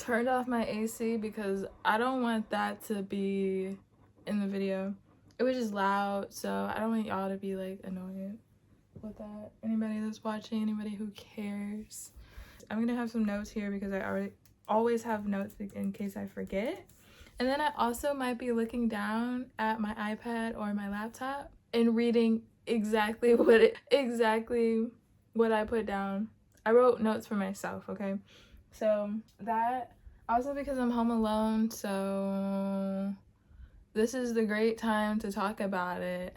turned off my AC because I don't want that to be in the video. It was just loud, so I don't want y'all to be like annoyed with that. Anybody that's watching, anybody who cares. I'm gonna have some notes here because I always have notes in case I forget. And then I also might be looking down at my iPad or my laptop and reading exactly what I put down. I wrote notes for myself, okay? So that also because I'm home alone, so this is the great time to talk about it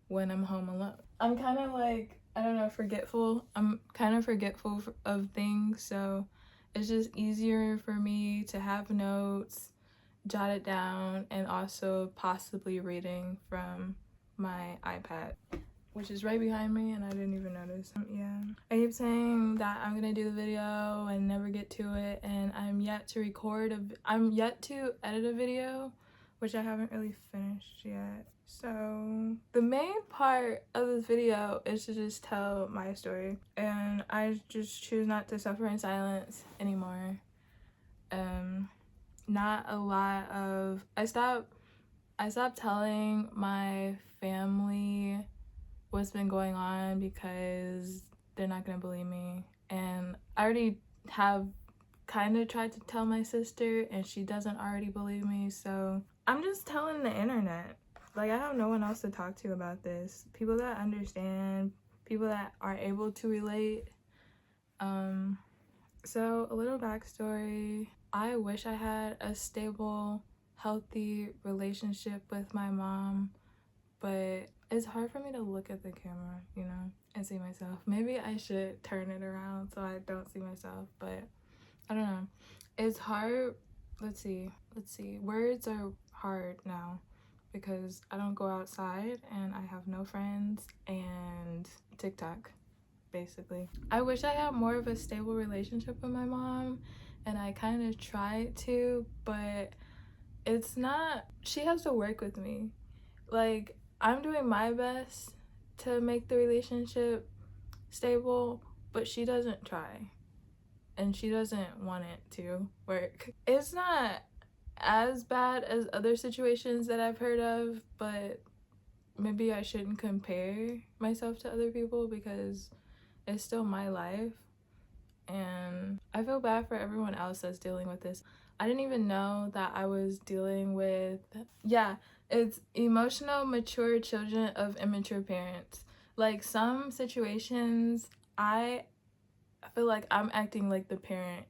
when I'm home alone. I'm kind of like, I don't know, forgetful. I'm kind of forgetful of things, so it's just easier for me to have notes, jot it down, and also possibly reading from my iPad, which is right behind me and I didn't even notice. Yeah, I keep saying that I'm gonna do the video and never get to it, and I'm yet to edit a video, which I haven't really finished yet. So the main part of this video is to just tell my story, and I just choose not to suffer in silence anymore. Not a lot of I stopped telling my family what's been going on because they're not gonna believe me, and I already have kind of tried to tell my sister and she doesn't already believe me, so I'm just telling the internet. Like, I have no one else to talk to about this. People that understand, people that are able to relate. So a little backstory. I wish I had a stable, healthy relationship with my mom, but it's hard for me to look at the camera, you know, and see myself. Maybe I should turn it around so I don't see myself, but I don't know. It's hard. Let's see. Words are hard now because I don't go outside and I have no friends and TikTok, basically. I wish I had more of a stable relationship with my mom, and I kind of tried to, but it's not. She has to work with me. Like, I'm doing my best to make the relationship stable, but she doesn't try. And she doesn't want it to work. It's not as bad as other situations that I've heard of, but maybe I shouldn't compare myself to other people because it's still my life. And I feel bad for everyone else that's dealing with this. I didn't even know that I was dealing with, it's emotional mature children of immature parents. Like, some situations I feel like I'm acting like the parent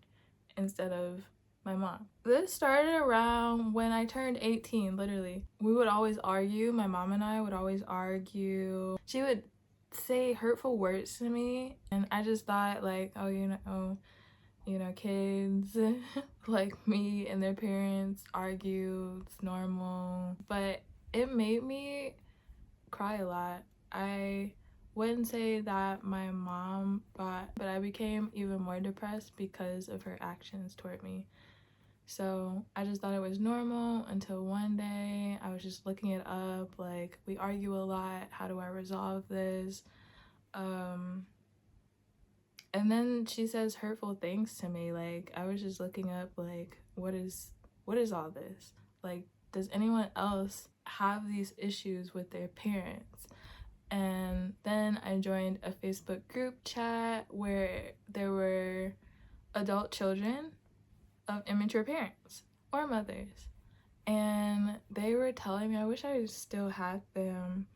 instead of my mom. This started around when I turned 18, literally. We would always argue. My mom and I would always argue. She would say hurtful words to me, and I just thought like, oh, kids like me and their parents argue, it's normal. But it made me cry a lot. I wouldn't say that my mom but I became even more depressed because of her actions toward me. So I just thought it was normal until one day I was just looking it up, like, we argue a lot, how do I resolve this? And then she says hurtful things to me. Like, I was just looking up, like, what is all this? Like, does anyone else have these issues with their parents? And then I joined a Facebook group chat where there were adult children of immature parents or mothers. And they were telling me, I wish I still had them,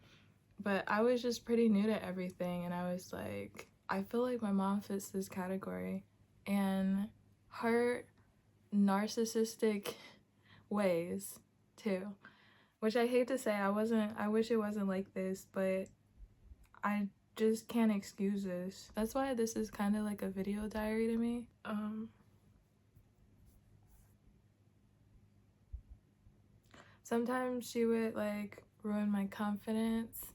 but I was just pretty new to everything. And I was like, I feel like my mom fits this category. And her narcissistic ways too, which I hate to say, I wish it wasn't like this, but I just can't excuse this. That's why this is kind of like a video diary to me. Sometimes she would like ruin my confidence,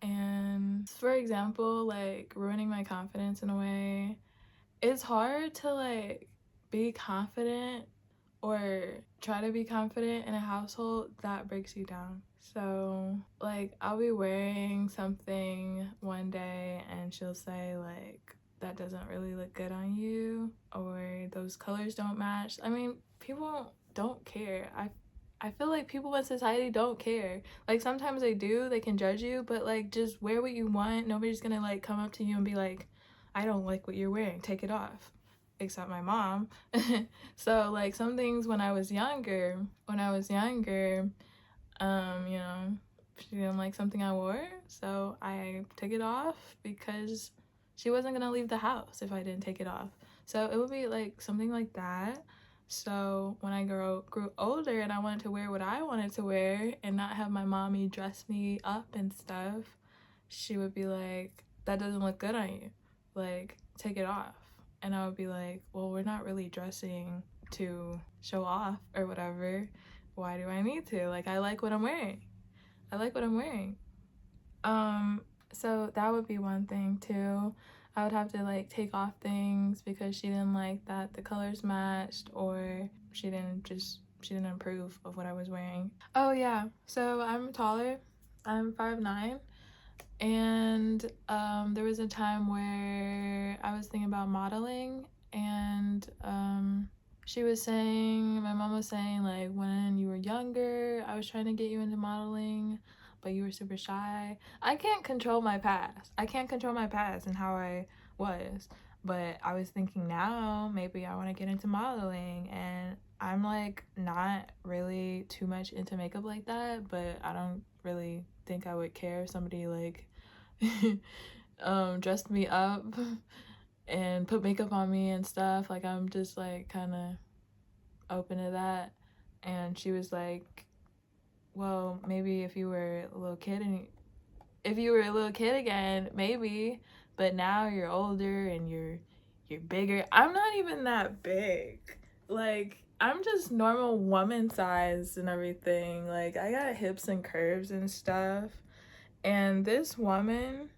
and for example, like ruining my confidence in a way, it's hard to like be confident or try to be confident in a household that breaks you down. So like, I'll be wearing something one day and she'll say like, that doesn't really look good on you, or those colors don't match. I mean, people don't care. I feel like people in society don't care. Like sometimes they do, they can judge you, but like just wear what you want. Nobody's gonna like come up to you and be like, I don't like what you're wearing, take it off. Except my mom. So like some things when I was younger, you know, she didn't like something I wore, so I took it off because she wasn't gonna leave the house if I didn't take it off. So it would be like something like that. So when I grew older and I wanted to wear what I wanted to wear and not have my mommy dress me up and stuff, she would be like, that doesn't look good on you. Like, take it off. And I would be like, well, we're not really dressing to show off or whatever. Why do I need to? Like, I like what I'm wearing. I like what I'm wearing. So that would be one thing too. I would have to like take off things because she didn't like that the colors matched, or she didn't approve of what I was wearing. Oh yeah, so I'm taller. I'm 5'9", and there was a time where I was thinking about modeling, and my mom was saying like when you were younger, I was trying to get you into modeling, but you were super shy. I can't control my past. And how I was. But I was thinking now, maybe I want to get into modeling, and I'm like not really too much into makeup like that, but I don't really think I would care if somebody like dressed me up and put makeup on me and stuff. Like I'm just like kind of open to that. And she was like, well, maybe if you were a little kid again, maybe, but now you're older and you're bigger. I'm not even that big. Like I'm just normal woman size and everything. Like I got hips and curves and stuff. And this woman,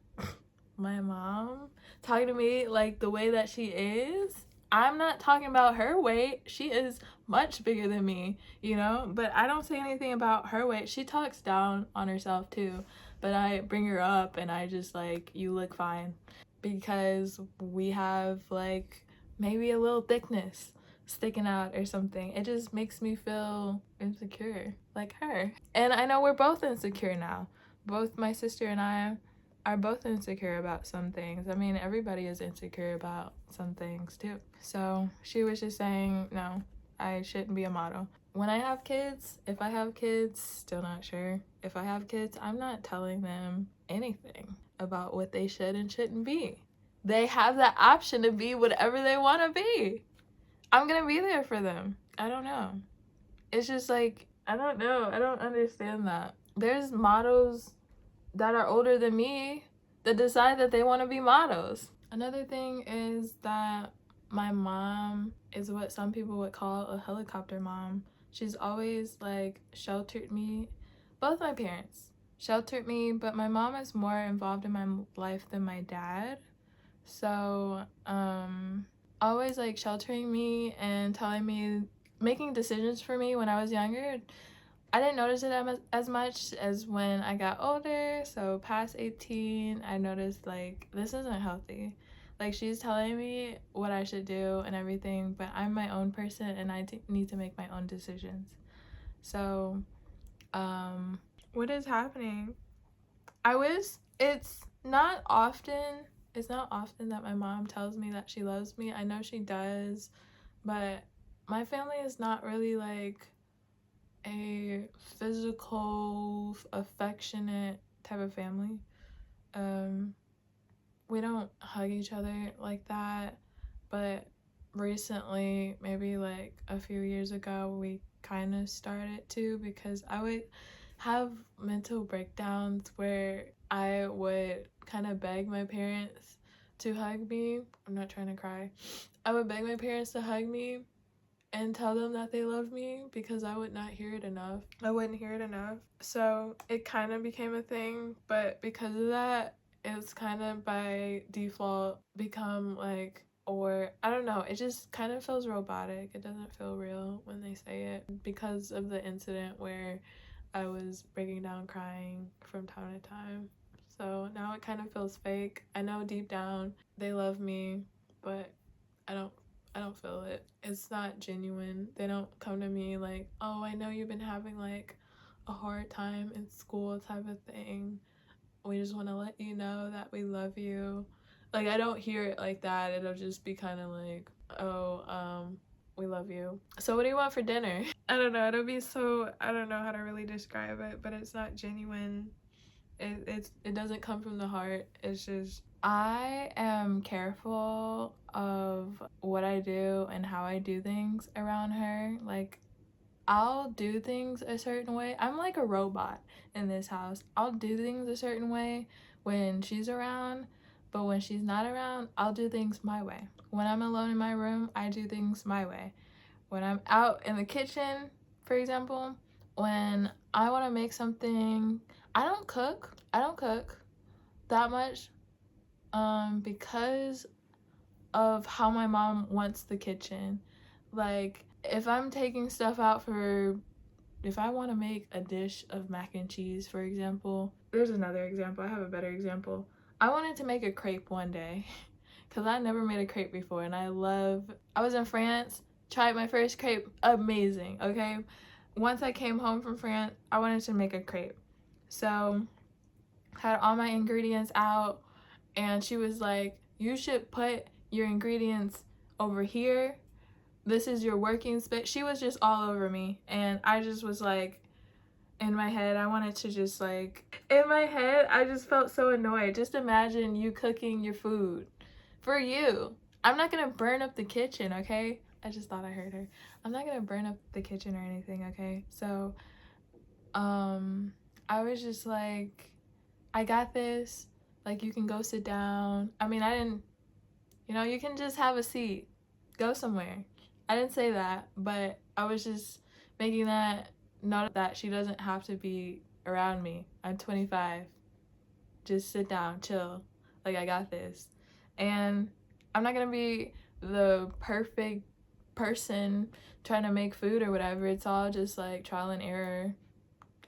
my mom, talking to me like the way that she is, I'm not talking about her weight. She is much bigger than me, you know? But I don't say anything about her weight. She talks down on herself too. But I bring her up and I just like, you look fine. Because we have like maybe a little thickness sticking out or something. It just makes me feel insecure like her. And I know we're both insecure now. Both my sister and I are both insecure about some things. I mean, everybody is insecure about some things too. So she was just saying, no, I shouldn't be a model. When I have kids, if I have kids, still not sure. If I have kids, I'm not telling them anything about what they should and shouldn't be. They have the option to be whatever they want to be. I'm gonna be there for them. I don't know. It's just like, I don't know. I don't understand that. There's models that are older than me that decide that they want to be models. Another thing is that my mom is what some people would call a helicopter mom. She's always like sheltered me. Both my parents sheltered me, but my mom is more involved in my life than my dad. So, always like sheltering me and telling me, making decisions for me when I was younger. I didn't notice it as much as when I got older. So past 18, I noticed like this isn't healthy. Like she's telling me what I should do and everything, but I'm my own person and I need to make my own decisions. So, what is happening? I wish it's not often. It's not often that my mom tells me that she loves me. I know she does, but my family is not really like a physical, affectionate type of family. We don't hug each other like that, but recently, maybe like a few years ago, we kind of started to, because I would have mental breakdowns where I would kind of beg my parents to hug me. I'm not trying to cry. I would beg my parents to hug me and tell them that they love me because I would not hear it enough. I wouldn't hear it enough. So it kind of became a thing, but because of that, it's kind of by default become like, or I don't know, it just kind of feels robotic. It doesn't feel real when they say it because of the incident where I was breaking down crying from time to time. So now it kind of feels fake. I know deep down they love me, but I don't I don't feel it. It's not genuine. They don't come to me like, "Oh, I know you've been having like a hard time in school," type of thing. We just want to let you know that we love you. Like, I don't hear it like that. It'll just be kind of like, "Oh, we love you. So what do you want for dinner?" I don't know. It'll be so, I don't know how to really describe it, but it's not genuine. It doesn't come from the heart. It's just, I am careful of what I do and how I do things around her. Like, I'll do things a certain way. I'm like a robot in this house. I'll do things a certain way when she's around, but when she's not around, I'll do things my way. When I'm alone in my room, I do things my way. When I'm out in the kitchen, for example, when I want to make something, I don't cook. I don't cook that much because of how my mom wants the kitchen. Like, if I'm taking stuff out for, if I want to make a dish of mac and cheese, for example, there's another example. I have a better example. I wanted to make a crepe one day because I never made a crepe before, and I was in France, tried my first crepe, amazing, okay? Once I came home from France, I wanted to make a crepe. So, had all my ingredients out, and she was like, "You should put your ingredients over here. This is your working space." She was just all over me, and I just was like, in my head, I wanted to just like, in my head, I just felt so annoyed. Just imagine you cooking your food for you. I'm not gonna burn up the kitchen, okay? I just thought I heard her. I'm not gonna burn up the kitchen or anything, okay? So, I was just like, "I got this. Like, you can go sit down." I mean, I didn't, you can just have a seat. Go somewhere. I didn't say that, but I was just making that note that she doesn't have to be around me. I'm 25. Just sit down, chill. Like, I got this. And I'm not gonna be the perfect person trying to make food or whatever. It's all just like trial and error,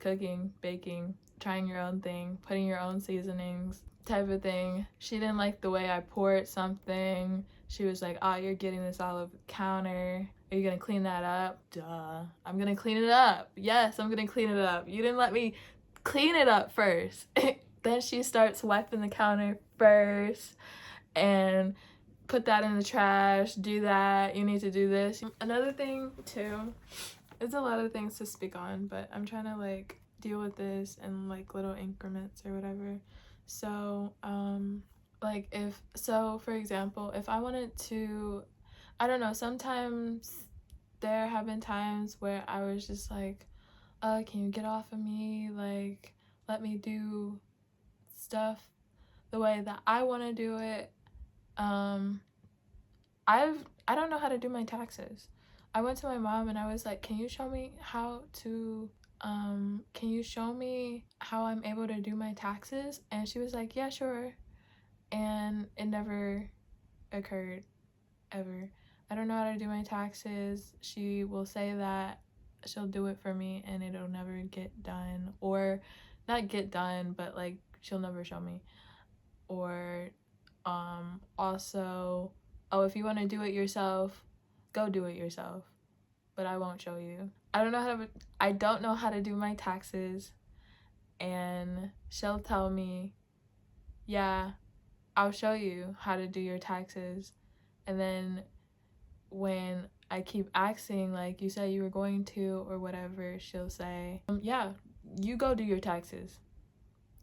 cooking, baking, trying your own thing, putting your own seasonings, type of thing. She didn't like the way I poured something. She was like, "Oh, you're getting this all over the counter. Are you gonna clean that up?" Duh. I'm gonna clean it up. Yes, I'm gonna clean it up. You didn't let me clean it up first. Then she starts wiping the counter first and put that in the trash, do that, you need to do this. Another thing too, it's a lot of things to speak on, but I'm trying to like deal with this in like little increments or whatever. So, like for example, if I wanted to, I don't know, sometimes there have been times where I was just like, can you get off of me? Like, let me do stuff the way that I want to do it. I don't know how to do my taxes. I went to my mom and I was like, "Can you show me how to can you show me how I'm able to do my taxes?" And she was like, "Yeah, sure." And it never occurred ever. I don't know how to do my taxes. She will say that she'll do it for me and it'll never get done, or not get done, but like she'll never show me. Or also, "Oh, if you want to do it yourself, go do it yourself, but I won't show you." I don't know how to do my taxes, and she'll tell me, "Yeah, I'll show you how to do your taxes." And then when I keep asking, like, "You said you were going to," or whatever, she'll say, "Yeah, you go do your taxes.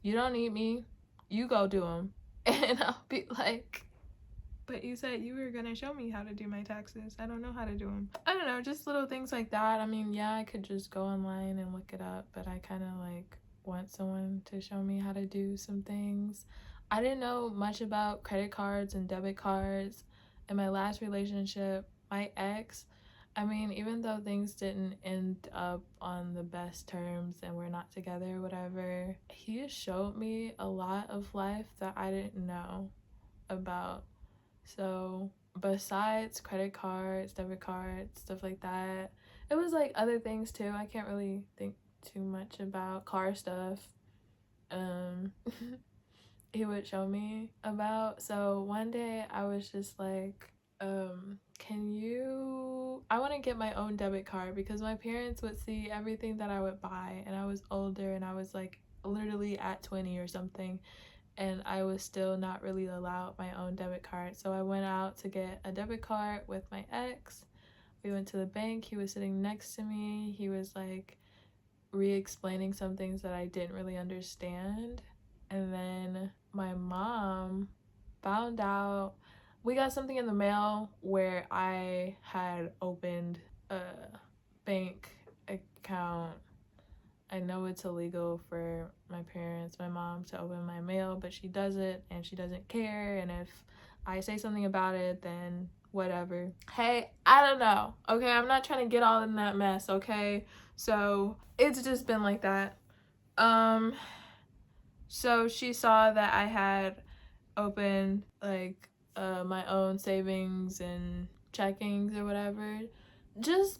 You don't need me. You go do them." And I'll be like, "But you said you were gonna show me how to do my taxes. I don't know how to do them." I don't know, just little things like that. I mean, yeah, I could just go online and look it up, but I kind of like want someone to show me how to do some things. I didn't know much about credit cards and debit cards. In my last relationship, my ex, I mean, even though things didn't end up on the best terms and we're not together or whatever, he showed me a lot of life that I didn't know about. So besides credit cards, debit cards, stuff like that, it was like other things too. I can't really think too much about car stuff. he would show me about. So one day I was just like, can you, I want to get my own debit card because my parents would see everything that I would buy, and I was older and I was like literally at 20 or something, and I was still not really allowed my own debit card. So I went out to get a debit card with my ex. We went to the bank. He was sitting next to me. He was like re-explaining some things that I didn't really understand. And then my mom found out we got something in the mail where I had opened a bank account. I know it's illegal for my parents, my mom, to open my mail, but she does it and she doesn't care. And if I say something about it, then whatever. Hey, I don't know. Okay, I'm not trying to get all in that mess, okay? So it's just been like that. So she saw that I had opened like my own savings and checkings or whatever, just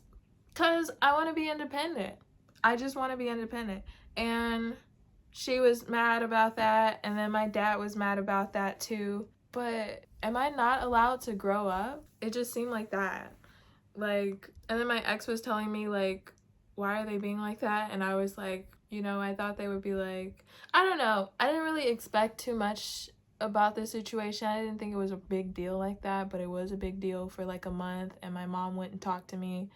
because I want to be independent. I just want to be independent. And she was mad about that, and then my dad was mad about that too. But am I not allowed to grow up? It just seemed like that. Like, and then my ex was telling me like, why are they being like that? And I was like, you know, I thought they would be like, I don't know. I didn't really expect too much about this situation. I didn't think it was a big deal like that, but it was a big deal for like a month, and my mom went and talked to me.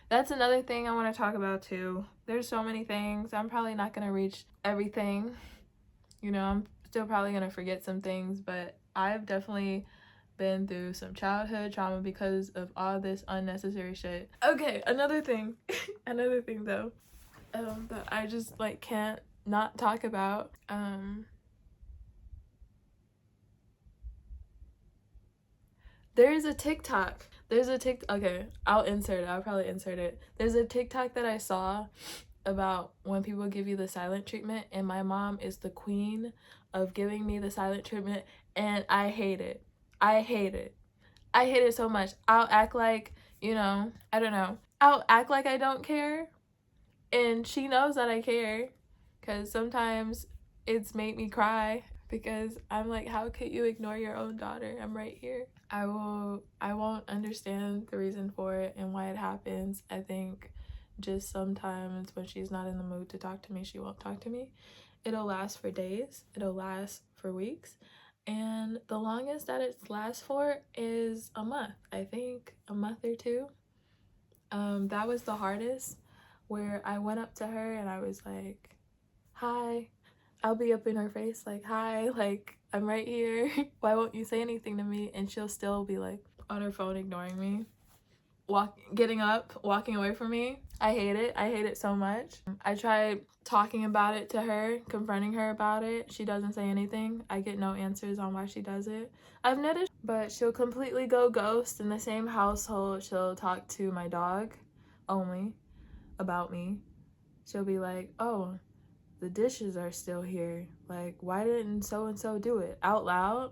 That's another thing I want to talk about too. There's so many things. I'm probably not going to reach everything. You know, I'm still probably going to forget some things, but I've definitely been through some childhood trauma because of all this unnecessary shit. Okay, another thing. Another thing though, that I just like can't not talk about. There's a TikTok. Okay, I'll insert it. I'll probably insert it. There's a TikTok that I saw about when people give you the silent treatment, and my mom is the queen of giving me the silent treatment, and I hate it. I hate it. I hate it so much. I'll act like, you know, I don't know. I'll act like I don't care, and she knows that I care, because sometimes it's made me cry because I'm like, how could you ignore your own daughter? I'm right here. I won't understand the reason for it and why it happens. I think just sometimes when she's not in the mood to talk to me, she won't talk to me. It'll last for days, it'll last for weeks, and the longest that it lasts for is a month. I think a month or two. That was the hardest, where I went up to her and I was like, hi. I'll be up in her face like, hi, like, I'm right here. Why won't you say anything to me? And she'll still be like on her phone ignoring me, getting up, walking away from me. I hate it. I hate it so much. I tried talking about it to her, confronting her about it. She doesn't say anything. I get no answers on why she does it. I've noticed, but she'll completely go ghost. In the same household, she'll talk to my dog only about me. She'll be like, oh, the dishes are still here. Like, why didn't so-and-so do it? Out loud,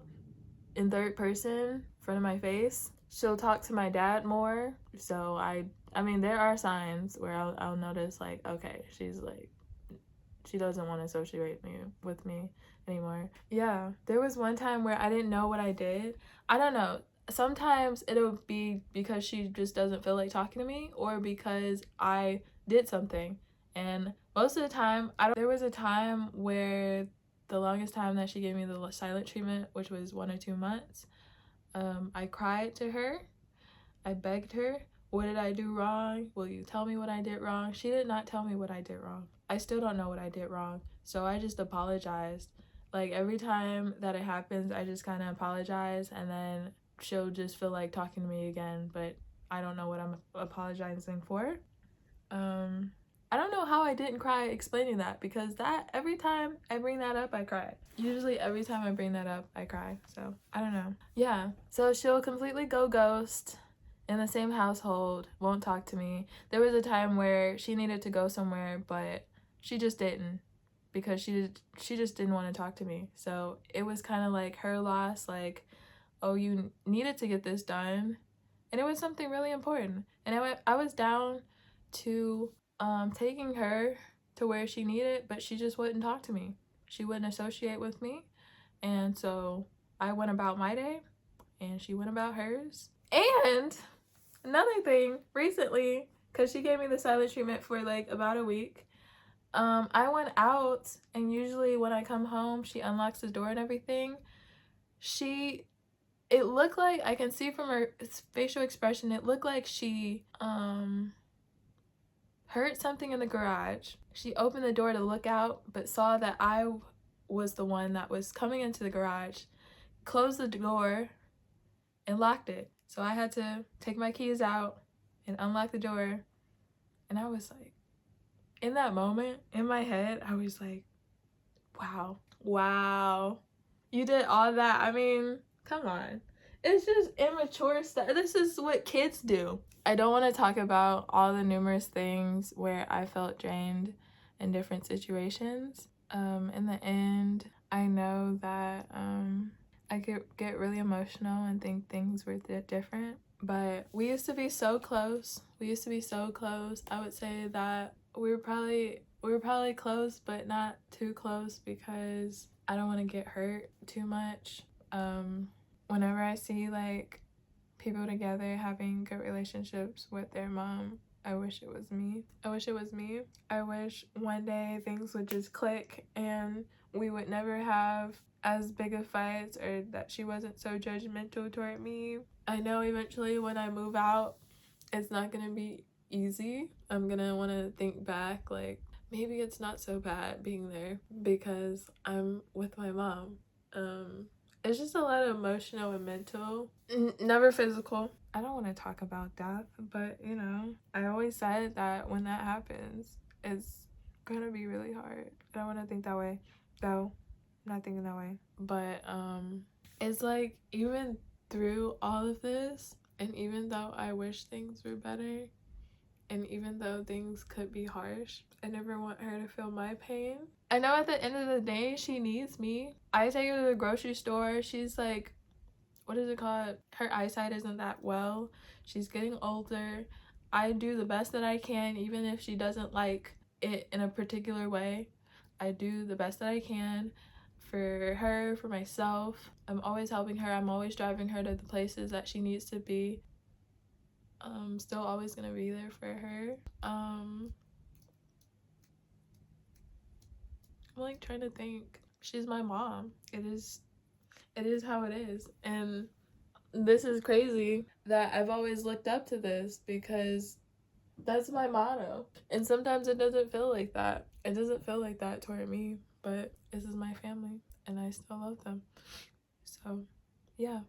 in third person, in front of my face. She'll talk to my dad more. So I mean, there are signs where I'll notice like, okay, she's like, she doesn't want to associate with me anymore. Yeah, there was one time where I didn't know what I did. I don't know. Sometimes it'll be because she just doesn't feel like talking to me, or because I did something. And most of the time, there was a time where the longest time that she gave me the silent treatment, which was 1 or 2 months, I cried to her. I begged her, what did I do wrong? Will you tell me what I did wrong? She did not tell me what I did wrong. I still don't know what I did wrong. So I just apologized. Like, every time that it happens, I just kind of apologize, and then she'll just feel like talking to me again, but I don't know what I'm apologizing for. I don't know how I didn't cry explaining that, because that every time I bring that up, I cry. Usually every time I bring that up, I cry. So I don't know. Yeah. So she'll completely go ghost in the same household, won't talk to me. There was a time where she needed to go somewhere, but she just didn't, because she just didn't want to talk to me. So it was kind of like her loss, like, oh, you needed to get this done, and it was something really important, and I was down to taking her to where she needed, but she just wouldn't talk to me. She wouldn't associate with me, And so I went about my day and she went about hers. And another thing, recently, because she gave me the silent treatment for like about a week, I went out, and usually when I come home, she unlocks the door and everything. It looked like, I can see from her facial expression, it looked like she heard something in the garage. She opened the door to look out, but saw that I was the one that was coming into the garage, closed the door, and locked it. So I had to take my keys out and unlock the door. And I was like, in that moment, in my head, I was like, wow, you did all that. I mean, come on. It's just immature stuff. This is what kids do. I don't want to talk about all the numerous things where I felt drained in different situations. In the end, I know that I get really emotional and think things were different. But we used to be so close. I would say that we were probably close, but not too close, because I don't want to get hurt too much. Whenever I see like people together having good relationships with their mom, I wish it was me. I wish one day things would just click and we would never have as big of fights, or that she wasn't so judgmental toward me. I know eventually when I move out, it's not gonna be easy. I'm gonna want to think back, like, maybe it's not so bad being there because I'm with my mom. It's just a lot of emotional and mental, never physical. I don't want to talk about death, but you know, I always said that when that happens, it's gonna be really hard. I don't want to think that way, though. I'm not thinking that way. But it's like, even through all of this, and even though I wish things were better, and even though things could be harsh, I never want her to feel my pain. I know at the end of the day, she needs me. I take her to the grocery store. She's like, what is it called? Her eyesight isn't that well. She's getting older. I do the best that I can, even if she doesn't like it in a particular way. I do the best that I can for her, for myself. I'm always helping her. I'm always driving her to the places that she needs to be. I'm still always gonna be there for her. I'm like trying to think. She's my mom. It is how it is. And this is crazy that I've always looked up to this, because that's my motto. And sometimes it doesn't feel like that. It doesn't feel like that toward me, but this is my family and I still love them. So, yeah.